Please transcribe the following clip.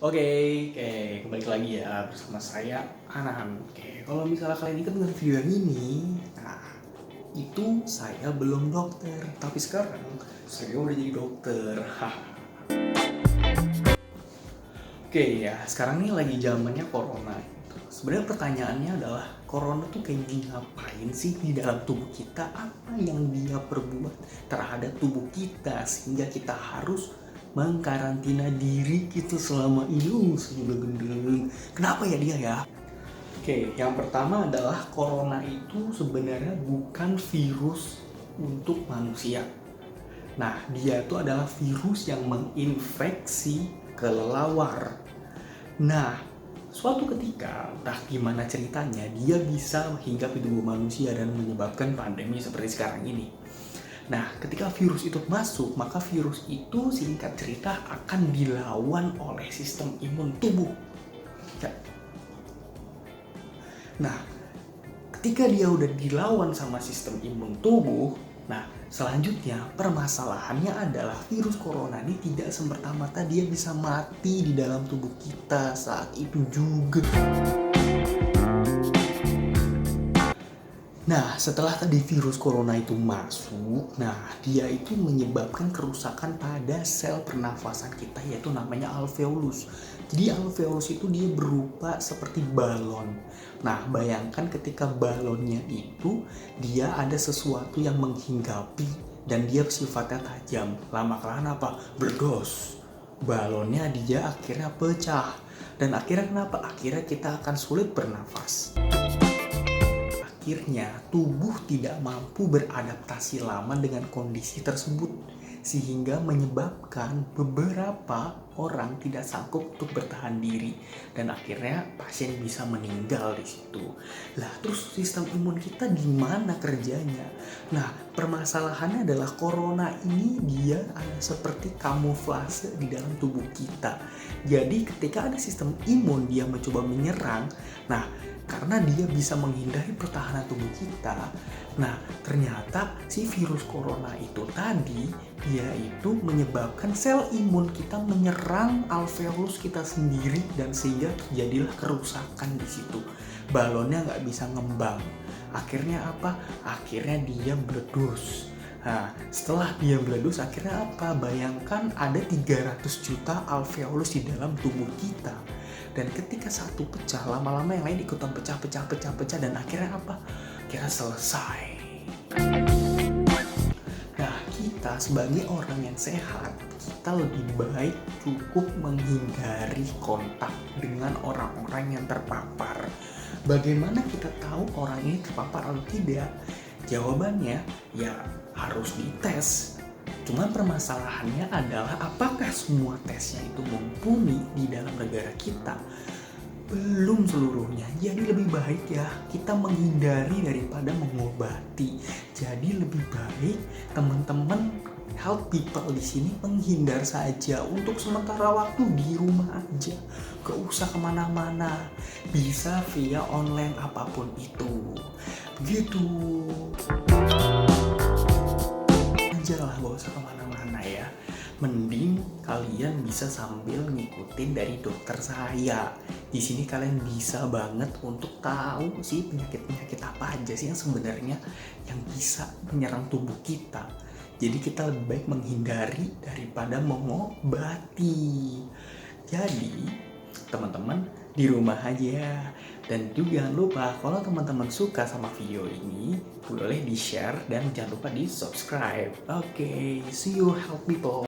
Oke, kembali lagi ya bersama saya Anan. Kalau misalnya kalian ingat dengan video yang ini, nah itu saya belum dokter, tapi sekarang saya udah jadi dokter. Oke ya, sekarang ini lagi zamannya corona. Sebenarnya pertanyaannya adalah corona tuh kayak ngapain sih di dalam tubuh kita? Apa yang dia perbuat terhadap tubuh kita sehingga kita harus mengkarantina diri gitu selama ini sudah gendeng. Kenapa ya dia ya? Oke, yang pertama adalah corona itu sebenarnya bukan virus untuk manusia. Nah, dia itu adalah virus yang menginfeksi kelelawar. Nah, suatu ketika, entah gimana ceritanya, dia bisa hinggap di tubuh manusia dan menyebabkan pandemi seperti sekarang ini. Nah, ketika virus itu masuk, maka virus itu singkat cerita akan dilawan oleh sistem imun tubuh. Ya. Nah, ketika dia udah dilawan sama sistem imun tubuh, nah selanjutnya permasalahannya adalah virus corona ini tidak semerta-merta dia bisa mati di dalam tubuh kita saat itu juga. Nah, setelah tadi virus corona itu masuk, nah dia itu menyebabkan kerusakan pada sel pernafasan kita, yaitu namanya alveolus. Jadi alveolus itu dia berupa seperti balon. Nah, bayangkan ketika balonnya itu dia ada sesuatu yang menghinggapi dan dia sifatnya tajam. Lama-kelamaan apa? Berdos. Balonnya dia akhirnya pecah. Dan akhirnya kenapa? Akhirnya kita akan sulit bernafas. Akhirnya tubuh tidak mampu beradaptasi lama dengan kondisi tersebut sehingga menyebabkan beberapa orang tidak sanggup untuk bertahan diri dan akhirnya pasien bisa meninggal di situ. Lah terus sistem imun kita di mana kerjanya? Nah, permasalahannya adalah corona ini dia seperti kamuflase di dalam tubuh kita. Jadi ketika ada sistem imun dia mencoba menyerang, nah karena dia bisa menghindari pertahanan tubuh kita. Nah, ternyata si virus corona itu tadi dia itu menyebabkan sel imun kita menyerang alveolus kita sendiri dan sehingga terjadilah kerusakan di situ. Balonnya nggak bisa ngembang. Akhirnya apa? Akhirnya dia meledos. Nah, setelah dia meledos akhirnya apa? Bayangkan ada 300 juta alveolus di dalam tubuh kita. Dan ketika satu pecah, lama-lama yang lain ikutan pecah dan akhirnya apa? Akhirnya selesai. Nah, kita sebagai orang yang sehat, kita lebih baik cukup menghindari kontak dengan orang-orang yang terpapar. Bagaimana kita tahu orang ini terpapar atau tidak? Jawabannya ya harus dites. Cuman permasalahannya adalah apakah semua tesnya itu mumpuni di dalam negara kita? Belum seluruhnya. Jadi lebih baik ya kita menghindari daripada mengobati. Jadi lebih baik teman-teman health people di sini menghindar saja untuk sementara waktu di rumah aja. Gak usah kemana-mana. Bisa via online apapun itu. Begitu. Aja lah, gak usah kemana-mana ya. Mending kalian bisa sambil ngikutin dari dokter saya. Di sini kalian bisa banget untuk tahu sih penyakit-penyakit apa aja sih yang sebenarnya yang bisa menyerang tubuh kita. Jadi kita lebih baik menghindari daripada mengobati. Jadi teman-teman di rumah aja. Dan juga jangan lupa kalau teman-teman suka sama video ini boleh di share dan jangan lupa di subscribe. Oke, see you health people.